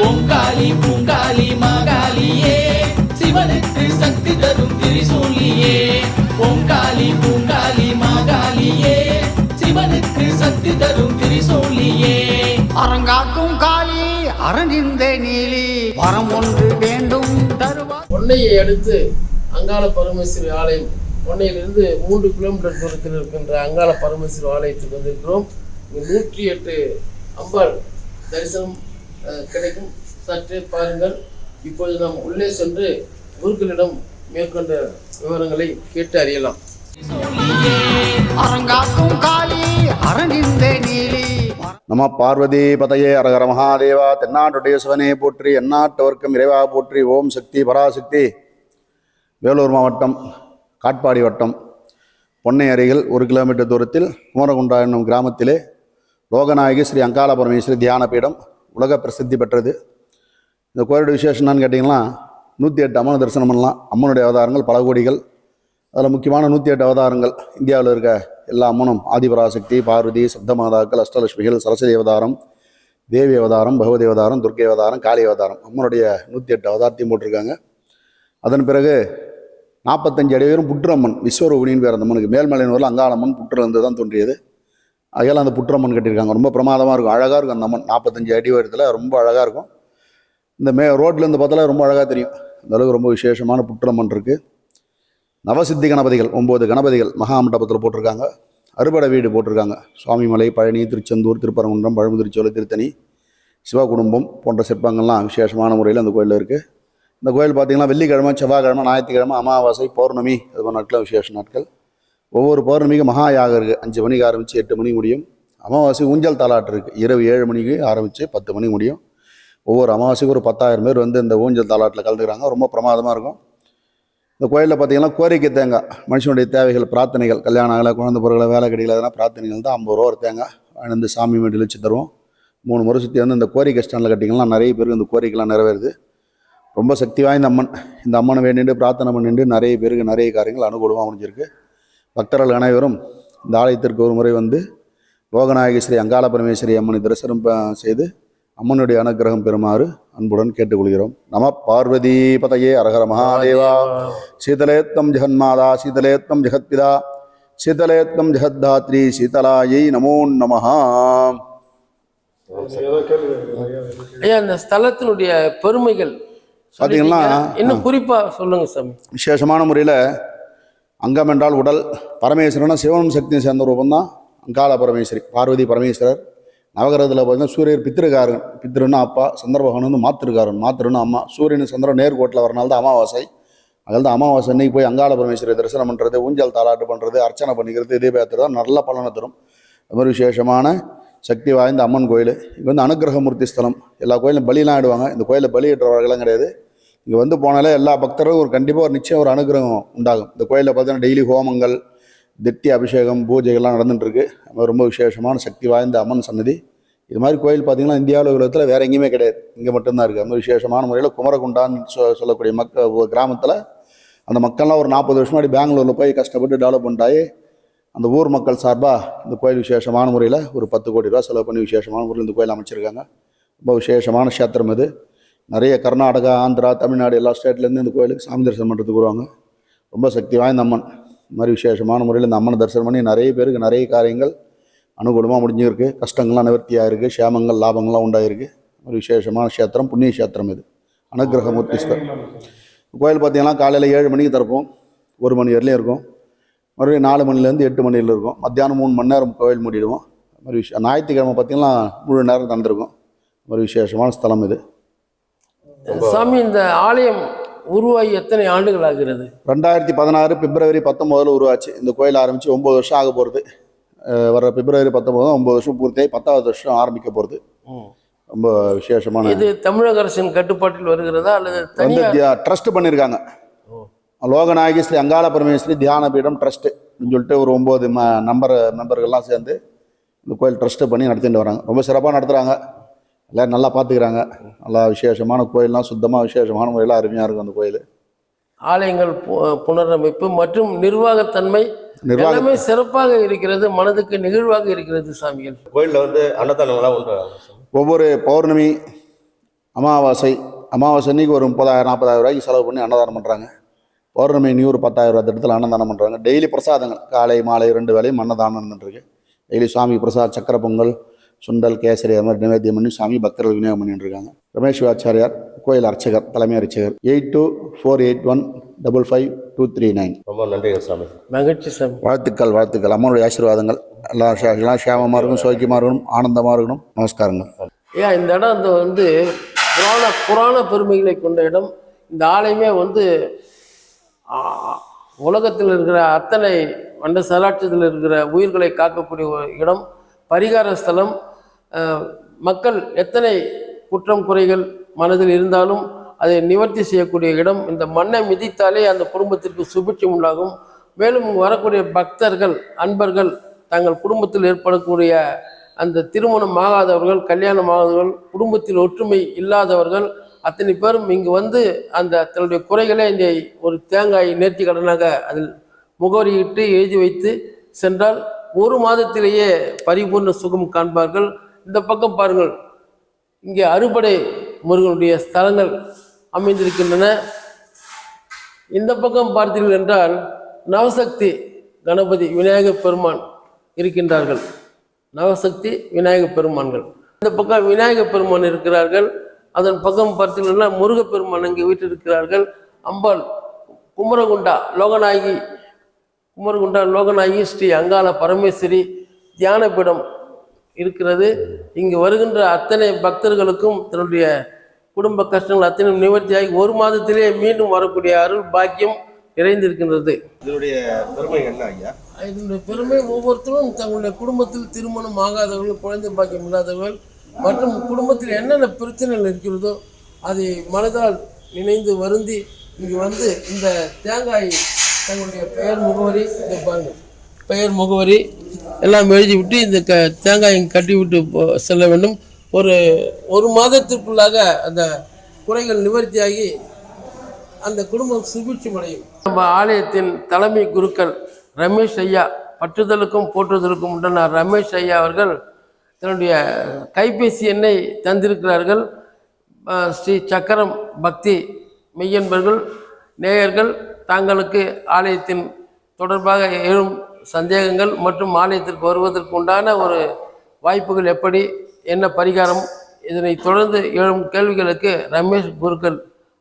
ஓங்காளி பூங்காளி மாகாளியே சிவனுக்கு சக்தி தரும் திரிசூலியே. ஓங்காளி பூங்காளி மாகாளியே சிவனுக்கு சக்தி தரும் திரிசூலியே. அரங்காக்கும் காளி அரணிந்த நீலி வரம் ஒன்று வேண்டும் தருவார். பொன்னையை அடுத்து அங்காள பரமேஸ்வரி ஆலயம், பொன்னையிலிருந்து 3 கிலோமீட்டர் தூரத்தில் இருக்கின்ற அங்காள பரமேஸ்வரி ஆலயத்துக்கு வந்திருக்கிறோம். இங்கே 108 அம்பாள் தரிசனம் கிடைக்கும். சற்றே பாருங்கள். இப்போது நாம் உள்ளே சென்று குருக்களிடம் மேற்கொண்ட விவரங்களை கேட்டு அறியலாம். அரங்காக்கும் காளி அரணிந்த நீலி. நம பார்வதி பதையே அரகர மகாதேவா. தென்னாட்டுடைய சிவனே போற்றி, எந்நாட்டவர்க்கும் இறைவா போற்றி. ஓம் சக்தி பராசக்தி. வேலூர் மாவட்டம் காட்பாடி வட்டம் பொன்னை அருகில் 1 கிலோமீட்டர் தூரத்தில் குமரகுண்டா என்னும் கிராமத்திலே லோகநாயகி ஸ்ரீ அங்காள பரமேஸ்வரி தியான பீடம் உலக பிரசித்தி பெற்றது. இந்த கோயிலுடைய விசேஷம் என்னன்னு கேட்டிங்கன்னா 108 அம்மன் தரிசனம் பண்ணலாம். அம்மனுடைய அவதாரங்கள் பல கோடிகள். அதில் முக்கியமான 108 அவதாரங்கள் இந்தியாவில் இருக்க எல்லா அம்மனும் ஆதிபராசக்தி, பார்வதி, சப்தமாதாக்கள், அஷ்டலட்சுமிகள், சரஸ்வதி அவதாரம், தேவி அவதாரம், பகவதி அவதாரம், துர்க்கை அவதாரம், காளி அவதாரம், அம்மனுடைய 108 அவதாரத்தையும் போட்டிருக்காங்க. அதன் பிறகு 45 அடி உயரம் புற்றம்மன் விஸ்வரூபிணின்னு பேர். அந்த அம்மனுக்கு மேல்மலையனூரில் அங்காளம்மன் புற்றிலிருந்து தான் தோன்றியது. அதையெல்லாம் அந்த புற்றம்மன் கட்டியிருக்காங்க. ரொம்ப பிரமாதமாக இருக்கும், அழகாக இருக்கும். அந்த அம்மன் 45 அடி உயரத்தில் ரொம்ப அழகாக இருக்கும். இந்த ரோட்லேருந்து பார்த்தாலே ரொம்ப அழகாக தெரியும். அந்த அளவுக்கு ரொம்ப விசேஷமான புற்றம்மன் இருக்குது. நவசித்தி கணபதிகள் 9 கணபதிகள் மகாமண்டபத்தில் போட்டிருக்காங்க. அறுபடை வீடு போட்டிருக்காங்க. சுவாமிமலை, பழனி, திருச்செந்தூர், திருப்பரங்குன்றம், பழமுதிர்ச்சோலை, திருத்தணி, சிவகுடும்பம் போன்ற சிற்பங்கள்லாம் விசேஷமான முறையில் அந்த கோயிலில் இருக்குது. இந்த கோயில் பார்த்திங்கன்னா வெள்ளிக்கிழமை, செவ்வாய்க்கிழமை, ஞாயிற்றுக்கிழமை, அமாவாசை, பௌர்ணமி அது மாதிரி நாட்கள் விசேஷ நாட்கள். ஒவ்வொரு பௌர்ணமிக்கு மகா யாகம் இருக்குது. 5 மணிக்கு ஆரம்பித்து 8 மணிக்கு முடியும். அமாவாசை ஊஞ்சல் தாலாட்டு இருக்குது. இரவு 7 மணிக்கு ஆரம்பித்து 10 மணிக்கு முடியும். ஒவ்வொரு அமாவாசைக்கு ஒரு 10,000 பேர் வந்து இந்த ஊஞ்சல் தாலாட்டில் கலந்துக்கிறாங்க. ரொம்ப பிரமாதமாக இருக்கும். இந்த கோயிலில் பார்த்திங்கன்னா கோரிக்கை தேங்காய், மனுஷனுடைய தேவைகள், பிரார்த்தனைகள், கல்யாணம் ஆகலை, குழந்தை பொருளை, வேலை கிடைக்கல, எதனா பிரார்த்தனைகள் தான் 50 ரூபா ஒரு தேங்காய் வந்து சாமி வீட்டில் வச்சு தருவோம். 3 முறை சுற்றி வந்து இந்த கோரிக்கை ஸ்டாண்டில் கட்டிங்கன்னா நிறைய பேருக்கு இந்த கோரிக்கைலாம் நிறைவேறுது. ரொம்ப சக்தி வாய்ந்த அம்மன். இந்த அம்மனை வேண்டிட்டு பிரார்த்தனை பண்ணிட்டு நிறைய பேருக்கு நிறைய காரியங்கள் அனுகூலமாக முடிஞ்சிருக்கு. பக்தர்கள் அனைவரும் இந்த ஆலயத்திற்கு ஒரு முறை வந்து லோகநாயகி ஸ்ரீ அங்காள பரமேஸ்வரி அம்மனை தரிசனம் செய்து அம்மனுடைய அனுகிரகம் பெறுமாறு அன்புடன் கேட்டுக்கொள்கிறோம். நம பார்வதி பதையே அரகர மகாதேவா. சீதலேத்தம் ஜெகன்மாதா, சீதலேத்தம் ஜெகத்பிதா, சீதலேத்தம் ஜெகத்தாத்ரி, சீதலாயை நமோ நமஹ. ஐயா, இந்த ஸ்தலத்தினுடைய பெருமைகள் பார்த்தீங்கன்னா இன்னும் குறிப்பாக சொல்லுங்க சாமி. விசேஷமான முறையில் அங்கம் என்றால் உடல். பரமேஸ்வரனா சிவனும் சக்தியும் சேர்ந்த ரூபம் தான் அங்காள பரமேஸ்வரி. பார்வதி பரமேஸ்வரர். நவகிரகத்தில் பார்த்தீங்கன்னா சூரியர் பித்திருக்காரன். பித்திருன்னா அப்பா, சந்திரபகவான் வந்து மாத்திருக்காரன், மாத்திருன்னா அம்மா. சூரியன் சந்திரன் நேர்கோட்டில் வரனால தான் அமாவாசை. அதில் தான் அமாவாசை அன்னைக்கு போய் அங்காள பரமேஸ்வரி தரிசனம் பண்ணுறது, ஊஞ்சல் தாலாட்டு பண்ணுறது, அர்ச்சனை பண்ணிக்கிறது, தீபயாத்திரை தான் நல்ல பலனை தரும். அது மாதிரி விசேஷமான சக்தி வாய்ந்த அம்மன் கோயில். இங்கே வந்து அனுகிரகமூர்த்தி ஸ்தலம். எல்லா கோயிலும் பலிலாம் ஆடுவாங்க. இந்த கோயிலில் பலியிடுறவர்களாம் கிடையாது. இங்கே வந்து போனாலே எல்லா பக்தரும் கண்டிப்பாக ஒரு நிச்சயம் ஒரு அனுகிரகம் உண்டாகும். இந்த கோயிலில் பார்த்தீங்கன்னா டெய்லி ஹோமங்கள், திட்டி அபிஷேகம், பூஜைகள்லாம் நடந்துட்டுருக்கு. ரொம்ப விசேஷமான சக்தி வாய்ந்த அம்மன் சன்னதி. இது மாதிரி கோயில் பார்த்திங்கன்னா இந்தியாவில் உலகத்தில் வேறு எங்கேயுமே கிடையாது, இங்கே மட்டும்தான் இருக்குது. அந்த விசேஷமான முறையில் குமரகுண்டான்னு சொல்லக்கூடிய கிராமத்தில் அந்த மக்கள்லாம் ஒரு 40 வருஷம் முன்னாடி பெங்களூரில் போய் கஷ்டப்பட்டு டெவலப் பண்ணிட்டாயே அந்த ஊர் மக்கள் சார்பாக இந்த கோயில் விசேஷமான முறையில் ஒரு 10 கோடி ரூபா செலவு பண்ணி விசேஷமான முறையில் இந்த கோயில் அமைச்சிருக்காங்க. ரொம்ப விசேஷமான க்ஷேத்திரம் இது. நிறைய கர்நாடகா, ஆந்திரா, தமிழ்நாடு எல்லா ஸ்டேட்லேருந்து இந்த கோயிலுக்கு சாமி தரிசனம் பண்ணுறதுக்கு வருவாங்க. ரொம்ப சக்தி வாய்ந்த அம்மன். இந்த மாதிரி விசேஷமான முறையில் இந்த அம்மனை தரிசனம் பண்ணி நிறைய பேருக்கு நிறைய காரியங்கள் அனுகூலமாக முடிஞ்சிருக்கு. கஷ்டங்கள்லாம் நிவர்த்தியாக இருக்குது. சேமங்கள், லாபங்கள்லாம் உண்டாயிருக்கு. ஒரு விசேஷமான க்ஷேத்திரம், புண்ணிய க்ஷேத்திரம் இது. அனுகிரகமூர்த்தி ஸ்தலம். கோயில் பார்த்திங்கன்னா காலையில் 7 மணிக்கு திறப்போம். 1 மணி வரலையும் இருக்கும். மறுபடியும் 4 மணிலேருந்து 8 மணியில் இருக்கும். மத்தியானம் 3 மணி நேரம் கோயில் மூடிடுவோம். மாதிரி ஞாயிற்றுக்கிழமை பார்த்திங்கன்னா முழு நேரம் தந்துருக்கும். ஒரு விசேஷமான ஸ்தலம் இது. சாமி, இந்த ஆலயம் உருவாகி எத்தனை ஆண்டுகள் ஆகிறது? 2016 பிப்ரவரி 19 உருவாச்சு. இந்த கோயில் ஆரம்பித்து 9 வருஷம் ஆக போகிறது. வர பிப்ரவரி 19 9 வருஷம் பூர்த்தியாகி 10வது வருஷம் ஆரம்பிக்க போகிறது. ரொம்ப விசேஷமான. இது தமிழக அரசின் கட்டுப்பாட்டில் வருகிறதா அல்லது வந்து ட்ரஸ்ட் பண்ணியிருக்காங்க. லோகநாயகி ஸ்ரீ அங்காள பரமேஸ்வரி தியான பீடம் ட்ரஸ்ட்டு அப்படின்னு சொல்லிட்டு ஒரு 9 மெம்பர்கள்லாம் சேர்ந்து இந்த கோயில் ட்ரஸ்ட்டு பண்ணி நடத்திட்டு வராங்க. ரொம்ப சிறப்பாக நடத்துகிறாங்க. எல்லோரும் நல்லா பார்த்துக்கிறாங்க. நல்லா விசேஷமான கோயிலெலாம் சுத்தமாக விசேஷமான முறையில் அருமையாக இருக்கும் அந்த கோயில். ஆலயங்கள் புனரமைப்பு மற்றும் நிர்வாகத்தன்மை எல்லாமே சிறப்பாக இருக்கிறது. மனதுக்கு நிகழ்வாக இருக்கிறது சாமிகள். கோயிலில் வந்து அன்னதானங்கள்லாம் உண்டு. ஒவ்வொரு பௌர்ணமி, அமாவாசை அன்றைக்கி ஒரு 30,000-40,000 ரூபாய்க்கு செலவு பண்ணி அன்னதானம் பண்ணுறாங்க. பௌர்ணமி நீ ஒரு 10,000 ரூபா திட்டத்தில் அன்னதானம் பண்ணுறாங்க. டெய்லி பிரசாதங்கள் காலை மாலை 2 வேளையும் அன்னதானம் இருந்துருக்கு. டெய்லி சுவாமி பிரசாத் சக்கரை பொங்கல் சுண்டல் கேசரி அது மாதிரி நிவேத்தியம் பண்ணி சாமி பக்தர்கள் விநியோகம் பண்ணிட்டு இருக்காங்க. ரமேஷ் சிவாச்சாரியார் கோயில் அர்ச்சகர் தலைமை அர்ச்சகர் 8248155239. ரொம்ப நன்றி சாமி. மகிழ்ச்சி சாமி. வாழ்த்துக்கள் அம்மனுடைய ஆசீர்வாதங்கள் எல்லாம் சேமமாக இருக்கணும், சௌக்கியமாக இருக்கணும், ஆனந்தமாக இருக்கணும். நமஸ்காரங்கள். இந்த இடம் வந்து புராண பெருமைகளை கொண்ட இடம். இந்த ஆலயமே வந்து உலகத்தில் இருக்கிற அத்தனை அண்ட சராட்சத்தில் இருக்கிற உயிர்களை காக்கக்கூடிய ஒரு இடம், பரிகார ஸ்தலம். மக்கள் எத்தனை குற்றம் குறைகள் மனதில் இருந்தாலும் அதை நிவர்த்தி செய்யக்கூடிய இடம். இந்த மண்ணை மிதித்தாலே அந்த குடும்பத்திற்கு சுபிட்சம் உண்டாகும். மேலும் வரக்கூடிய பக்தர்கள் அன்பர்கள் தங்கள் குடும்பத்தில் ஏற்படக்கூடிய அந்த திருமணம் ஆகாதவர்கள், கல்யாணம் ஆகாதவர்கள், குடும்பத்தில் ஒற்றுமை இல்லாதவர்கள் அத்தனை பேரும் இங்கு வந்து அந்த தன்னுடைய குறைகளை இந்த ஒரு தேங்காய் நேர்த்தி கடனாக அதில் முகவரியிட்டு எழுதி வைத்து சென்றால் 1 மாதத்திலேயே பரிபூர்ண சுகம் காண்பார்கள். இந்த பக்கம் பாருங்கள், இங்கே அறுபடை முருகனுடைய ஸ்தலங்கள் அமைந்திருக்கின்றன. இந்த பக்கம் பார்த்தீர்கள் என்றால் நவசக்தி கணபதி விநாயகர் பெருமான் இருக்கின்றார்கள். நவசக்தி விநாயகர் பெருமான்கள். இந்த பக்கம் விநாயகர் பெருமான் இருக்கிறார்கள். அதன் பக்கம் பார்த்தீங்கன்னா முருகப்பெருமான் அங்கே வீட்டிருக்கிறார்கள். அம்பாள் குமரகுண்டா லோகநாயகி ஸ்ரீ அங்காள பரமேஸ்வரி தியானபீடம் இருக்கிறது. இங்கு வருகின்ற அத்தனை பக்தர்களுக்கும் தன்னுடைய குடும்ப கஷ்டங்கள் அத்தனை நிவர்த்தியாகி 1 மாதத்திலே மீண்டும் வரக்கூடிய அருள் பாக்கியம் நிறைந்திருக்கின்றது. இதனுடைய பெருமை என்ன ஐயா? இதனுடைய பெருமை ஒவ்வொருத்தரும் தங்களுடைய குடும்பத்தில் திருமணம் ஆகாதவர்கள், குழந்தை பாக்கியம் இல்லாதவர்கள் மற்றும் குடும்பத்தில் என்னென்ன பிரச்சனைகள் இருக்கிறதோ அதை மனதால் நினைந்து வருந்தி இங்கு வந்து இந்த தேங்காய் தங்களுடைய பெயர் முகவரி இதை பாருங்கள், பெயர் முகவரி எல்லாம் எழுதிவிட்டு இந்த தேங்காயை கட்டிவிட்டு செல்ல வேண்டும். ஒரு மாதத்திற்குள்ளாக அந்த குறைகள் நிவர்த்தியாகி அந்த குடும்பம் சுபிட்சம் அடையும். நம்ம ஆலயத்தின் தலைமை குருக்கள் ரமேஷ் ஐயா, பற்றுதலுக்கும் போற்றுதலுக்கும் உண்டான ரமேஷ் ஐயா அவர்கள் தன்னுடைய கைபேசி எண்ணை தந்திருக்கிறார்கள். ஸ்ரீ சக்கரம் பக்தி மெய்யன்பர்கள் நேயர்கள் தாங்களுக்கு ஆலயத்தின் தொடர்பாக எழும் சந்தேகங்கள் மற்றும் ஆலயத்திற்கு வருவதற்கு உண்டான ஒரு வாய்ப்புகள் எப்படி, என்ன பரிகாரம், இதனை தொடர்ந்து எழும் கேள்விகளுக்கு ரமேஷ் குருக்கள்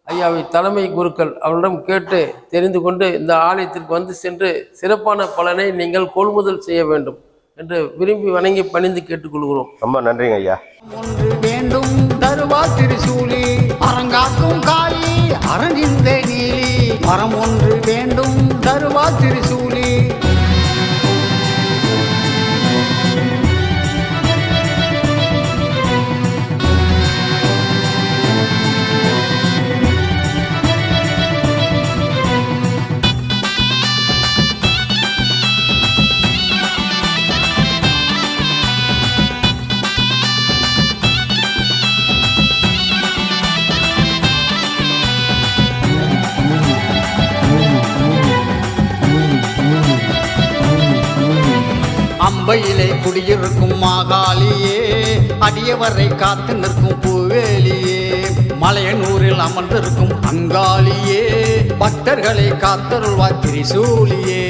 ஐயாவை தலைமை குருக்கள் அவரிடம் கேட்டு தெரிந்து கொண்டு இந்த ஆலயத்திற்கு வந்து சென்று சிறப்பான பலனை நீங்கள் கொள்முதல் செய்ய வேண்டும் என்று விரும்பி வணங்கி பணிந்து கேட்டுக்கொள்கிறோம். ரொம்ப நன்றிங்க ஐயா. ஒன்று வேண்டும் தருவா திரிசூலி, அரங்காக்கும் காளி அரணிந்த நீலி. வரம் ஒன்று வேண்டும் தருவா திரிசூலி. அம்பையிலே குடியிருக்கும் மாகாளியே, அடியவரை காத்து நிற்கும் பூவேலியே. மலையனூரில் அமர்ந்திருக்கும் அங்காளியே, பக்தர்களை காத்தருள்வா திரிசூலியே.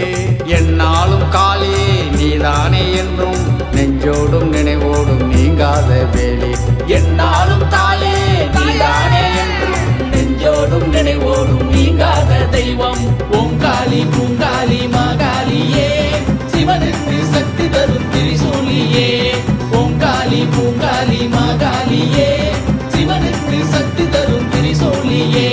என்னாலும் காளியே நீதானே என்றும் நெஞ்சோடும் நினைவோடும் நீங்காத வேலி. என்னாலும் தாளே நீதானே என்றும் நெஞ்சோடும் நினைவோடும் நீங்காத தெய்வம். ஓங்காளி பூங்காளி மாகாளியே, சிவனுக்கு சக்தி தரும் திரிசூலியே. ஓங்காளி பூங்காளி மாகாளியே, சிவனுக்கு சக்தி தரும் திரிசூலியே.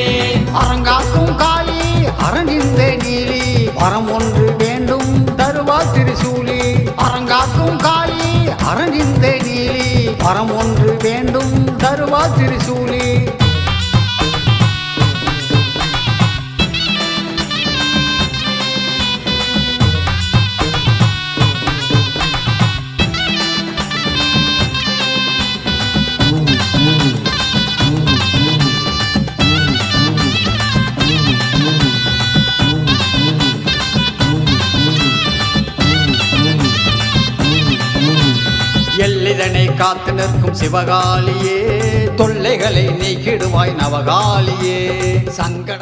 அரங்காக்கும் காளி அரணிந்த நீலி. வரம் ஒன்று வேண்டும் தருவா திரிசூலி. அரங்காக்கும் காளி அரணிந்த நீலி. வரம் ஒன்று வேண்டும் தருவா திரிசூலி. எல்லை மனிதனை காத்து நிற்கும் சிவகாலியே, தொல்லைகளை நீக்கிடுவாய் நவகாலியே. சங்கடம்